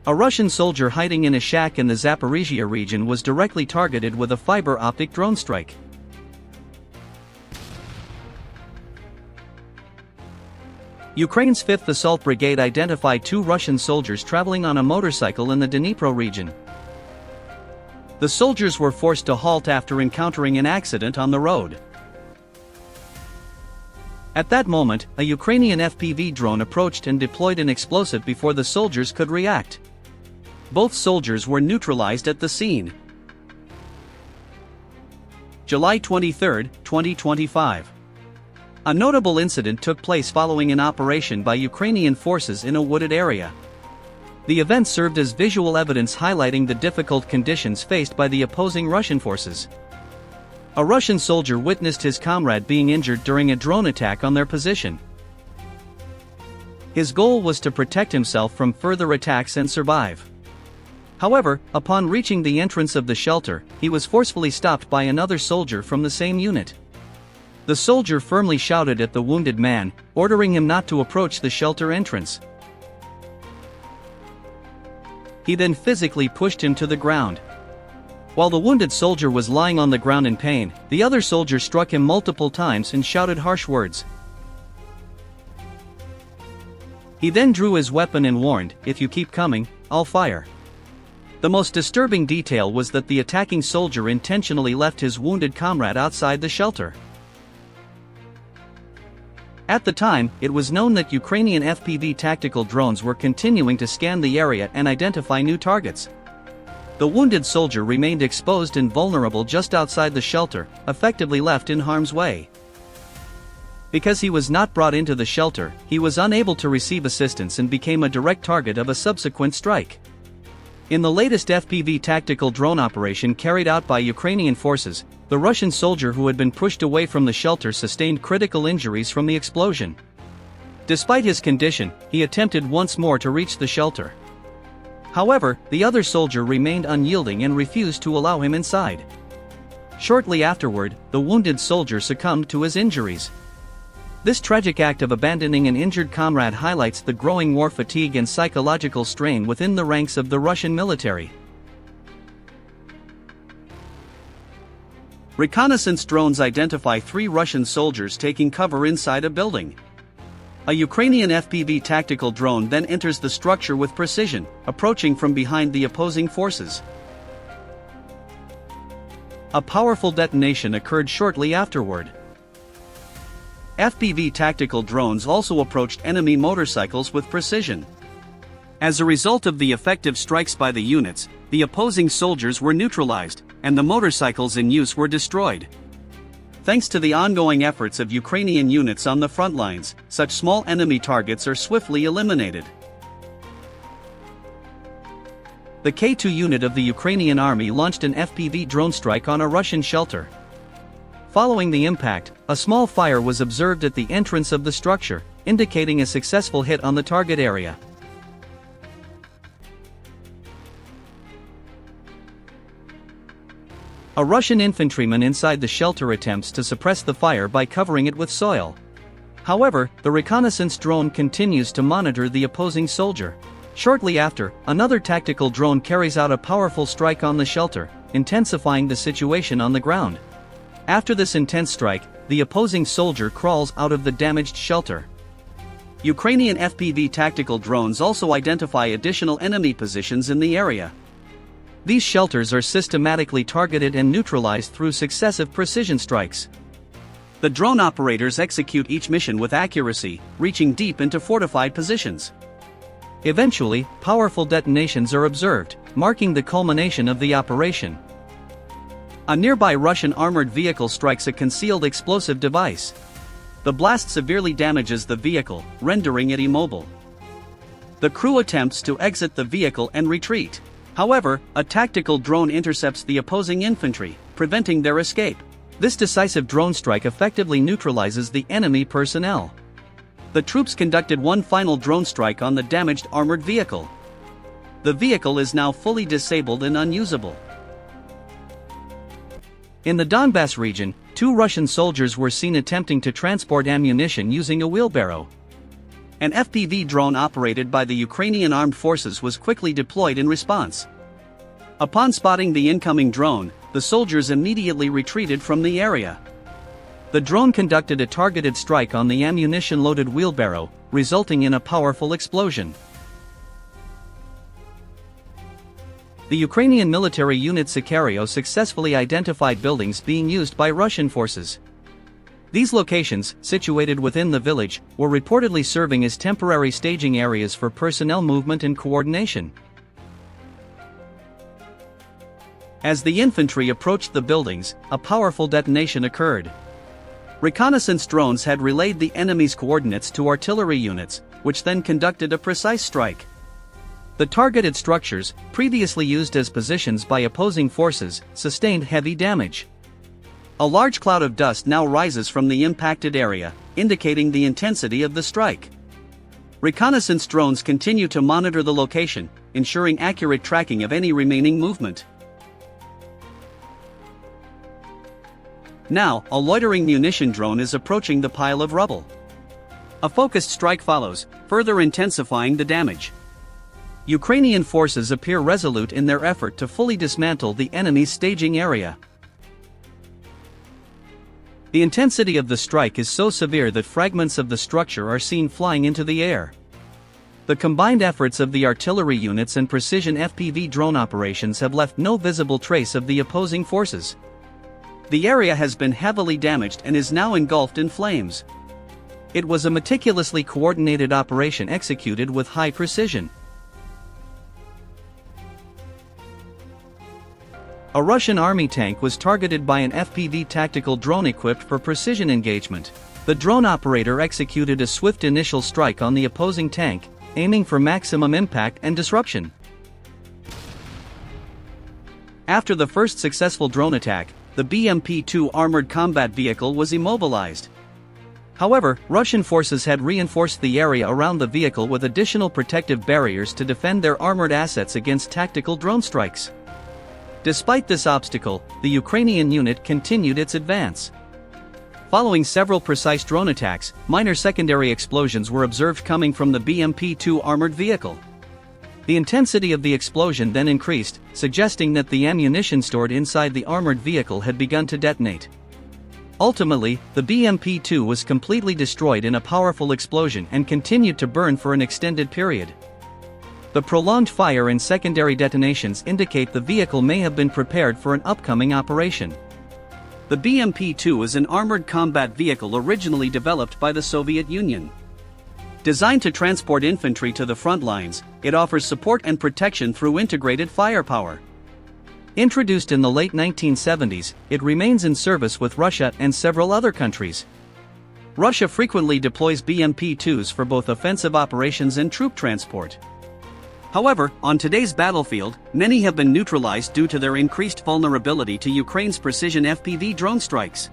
A Russian soldier hiding in a shack in the Zaporizhia region was directly targeted with a fiber optic drone strike. Ukraine's 5th Assault Brigade identified 2 Russian soldiers traveling on a motorcycle in the Dnipro region. The soldiers were forced to halt after encountering an accident on the road. At that moment, a Ukrainian FPV drone approached and deployed an explosive before the soldiers could react. Both soldiers were neutralized at the scene. July 23, 2025. A notable incident took place following an operation by Ukrainian forces in a wooded area. The event served as visual evidence highlighting the difficult conditions faced by the opposing Russian forces. A Russian soldier witnessed his comrade being injured during a drone attack on their position. His goal was to protect himself from further attacks and survive. However, upon reaching the entrance of the shelter, he was forcefully stopped by another soldier from the same unit. The soldier firmly shouted at the wounded man, ordering him not to approach the shelter entrance. He then physically pushed him to the ground. While the wounded soldier was lying on the ground in pain, the other soldier struck him multiple times and shouted harsh words. He then drew his weapon and warned, "If you keep coming, I'll fire." The most disturbing detail was that the attacking soldier intentionally left his wounded comrade outside the shelter. At the time, it was known that Ukrainian FPV tactical drones were continuing to scan the area and identify new targets. The wounded soldier remained exposed and vulnerable just outside the shelter, effectively left in harm's way. Because he was not brought into the shelter, he was unable to receive assistance and became a direct target of a subsequent strike. In the latest FPV tactical drone operation carried out by Ukrainian forces, the Russian soldier who had been pushed away from the shelter sustained critical injuries from the explosion. Despite his condition, he attempted once more to reach the shelter. However, the other soldier remained unyielding and refused to allow him inside. Shortly afterward, the wounded soldier succumbed to his injuries. This tragic act of abandoning an injured comrade highlights the growing war fatigue and psychological strain within the ranks of the Russian military. Reconnaissance drones identify 3 Russian soldiers taking cover inside a building. A Ukrainian FPV tactical drone then enters the structure with precision, approaching from behind the opposing forces. A powerful detonation occurred shortly afterward. FPV tactical drones also approached enemy motorcycles with precision. As a result of the effective strikes by the units, the opposing soldiers were neutralized, and the motorcycles in use were destroyed. Thanks to the ongoing efforts of Ukrainian units on the front lines, such small enemy targets are swiftly eliminated. The K2 unit of the Ukrainian army launched an FPV drone strike on a Russian shelter. Following the impact, a small fire was observed at the entrance of the structure, indicating a successful hit on the target area. A Russian infantryman inside the shelter attempts to suppress the fire by covering it with soil. However, the reconnaissance drone continues to monitor the opposing soldier. Shortly after, another tactical drone carries out a powerful strike on the shelter, intensifying the situation on the ground. After this intense strike, the opposing soldier crawls out of the damaged shelter. Ukrainian FPV tactical drones also identify additional enemy positions in the area. These shelters are systematically targeted and neutralized through successive precision strikes. The drone operators execute each mission with accuracy, reaching deep into fortified positions. Eventually, powerful detonations are observed, marking the culmination of the operation. A nearby Russian armored vehicle strikes a concealed explosive device. The blast severely damages the vehicle, rendering it immobile. The crew attempts to exit the vehicle and retreat. However, a tactical drone intercepts the opposing infantry, preventing their escape. This decisive drone strike effectively neutralizes the enemy personnel. The troops conducted one final drone strike on the damaged armored vehicle. The vehicle is now fully disabled and unusable. In the Donbass region, 2 Russian soldiers were seen attempting to transport ammunition using a wheelbarrow. An FPV drone operated by the Ukrainian armed forces was quickly deployed in response. Upon spotting the incoming drone, the soldiers immediately retreated from the area. The drone conducted a targeted strike on the ammunition-loaded wheelbarrow, resulting in a powerful explosion. The Ukrainian military unit Sicario successfully identified buildings being used by Russian forces. These locations, situated within the village, were reportedly serving as temporary staging areas for personnel movement and coordination. As the infantry approached the buildings, a powerful detonation occurred. Reconnaissance drones had relayed the enemy's coordinates to artillery units, which then conducted a precise strike. The targeted structures, previously used as positions by opposing forces, sustained heavy damage. A large cloud of dust now rises from the impacted area, indicating the intensity of the strike. Reconnaissance drones continue to monitor the location, ensuring accurate tracking of any remaining movement. Now, a loitering munition drone is approaching the pile of rubble. A focused strike follows, further intensifying the damage. Ukrainian forces appear resolute in their effort to fully dismantle the enemy's staging area. The intensity of the strike is so severe that fragments of the structure are seen flying into the air. The combined efforts of the artillery units and precision FPV drone operations have left no visible trace of the opposing forces. The area has been heavily damaged and is now engulfed in flames. It was a meticulously coordinated operation executed with high precision. A Russian army tank was targeted by an FPV tactical drone equipped for precision engagement. The drone operator executed a swift initial strike on the opposing tank, aiming for maximum impact and disruption. After the first successful drone attack, the BMP-2 armored combat vehicle was immobilized. However, Russian forces had reinforced the area around the vehicle with additional protective barriers to defend their armored assets against tactical drone strikes. Despite this obstacle, the Ukrainian unit continued its advance. Following several precise drone attacks, minor secondary explosions were observed coming from the BMP-2 armored vehicle. The intensity of the explosion then increased, suggesting that the ammunition stored inside the armored vehicle had begun to detonate. Ultimately, the BMP-2 was completely destroyed in a powerful explosion and continued to burn for an extended period. The prolonged fire and secondary detonations indicate the vehicle may have been prepared for an upcoming operation. The BMP-2 is an armored combat vehicle originally developed by the Soviet Union. Designed to transport infantry to the front lines, it offers support and protection through integrated firepower. Introduced in the late 1970s, it remains in service with Russia and several other countries. Russia frequently deploys BMP-2s for both offensive operations and troop transport. However, on today's battlefield, many have been neutralized due to their increased vulnerability to Ukraine's precision FPV drone strikes.